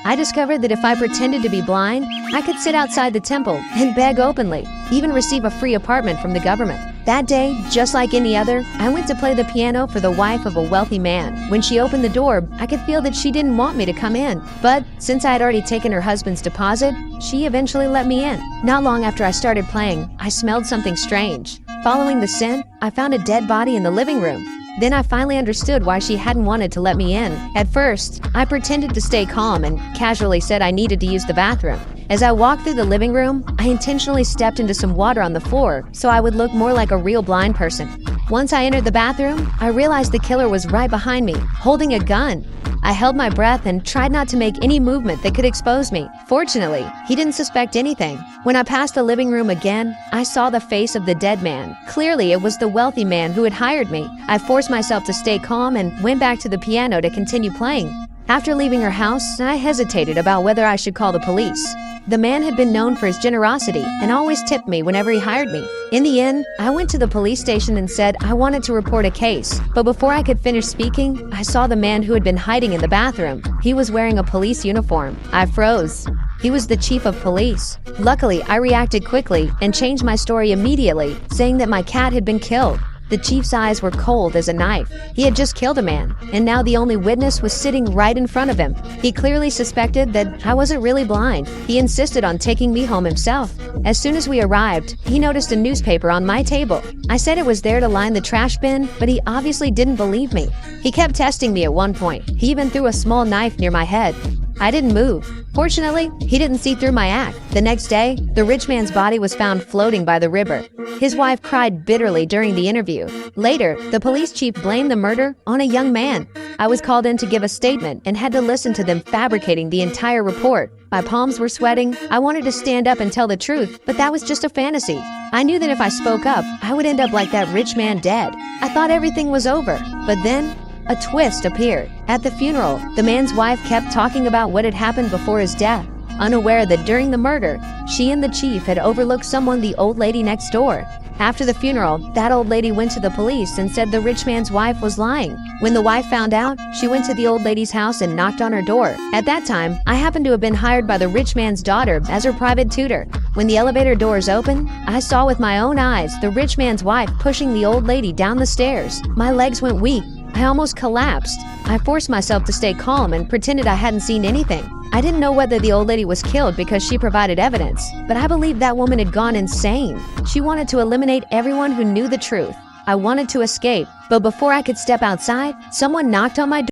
I discovered that if I pretended to be blind, I could sit outside the temple and beg openly, even receive a free apartment from the government. That day, just like any other, I went to play the piano for the wife of a wealthy man. When she opened the door, I could feel that she didn't want me to come in. But since I had already taken her husband's deposit, she eventually let me in. Not long after I started playing, I smelled something strange. Following the scent, I found a dead body in the living room. Then I finally understood why she hadn't wanted to let me in. At first, I pretended to stay calm and casually said I needed to use the bathroom. As I walked through the living room, I intentionally stepped into some water on the floor so I would look more like a real blind person. Once I entered the bathroom, I realized the killer was right behind me, holding a gun. I held my breath and tried not to make any movement that could expose me. Fortunately, he didn't suspect anything. When I passed the living room again, I saw the face of the dead man. Clearly, it was the wealthy man who had hired me. I forced myself to stay calm and went back to the piano to continue playing. After leaving her house, I hesitated about whether I should call the police. The man had been known for his generosity and always tipped me whenever he hired me. In the end, I went to the police station and said I wanted to report a case. But before I could finish speaking, I saw the man who had been hiding in the bathroom. He was wearing a police uniform. I froze. He was the chief of police. Luckily, I reacted quickly and changed my story immediately, saying that my cat had been killed. The chief's eyes were cold as a knife. He had just killed a man, and now the only witness was sitting right in front of him. He clearly suspected that I wasn't really blind. He insisted on taking me home himself. As soon as we arrived, he noticed a newspaper on my table. I said it was there to line the trash bin, but he obviously didn't believe me. He kept testing me at one point. He even threw a small knife near my head. I didn't move. Fortunately, he didn't see through my act. The next day, the rich man's body was found floating by the river. His wife cried bitterly during the interview. Later, the police chief blamed the murder on a young man. I was called in to give a statement and had to listen to them fabricating the entire report. My palms were sweating. I wanted to stand up and tell the truth, but that was just a fantasy. I knew that if I spoke up, I would end up like that rich man dead. I thought everything was over, but then a twist appeared. At the funeral, the man's wife kept talking about what had happened before his death, unaware that during the murder, she and the chief had overlooked someone, the old lady next door. After the funeral, that old lady went to the police and said the rich man's wife was lying. When the wife found out, she went to the old lady's house and knocked on her door. At that time, I happened to have been hired by the rich man's daughter as her private tutor. When the elevator doors opened, I saw with my own eyes the rich man's wife pushing the old lady down the stairs. My legs went weak. I almost collapsed. I forced myself to stay calm and pretended I hadn't seen anything. I didn't know whether the old lady was killed because she provided evidence, but I believed that woman had gone insane. She wanted to eliminate everyone who knew the truth. I wanted to escape, but before I could step outside, someone knocked on my door.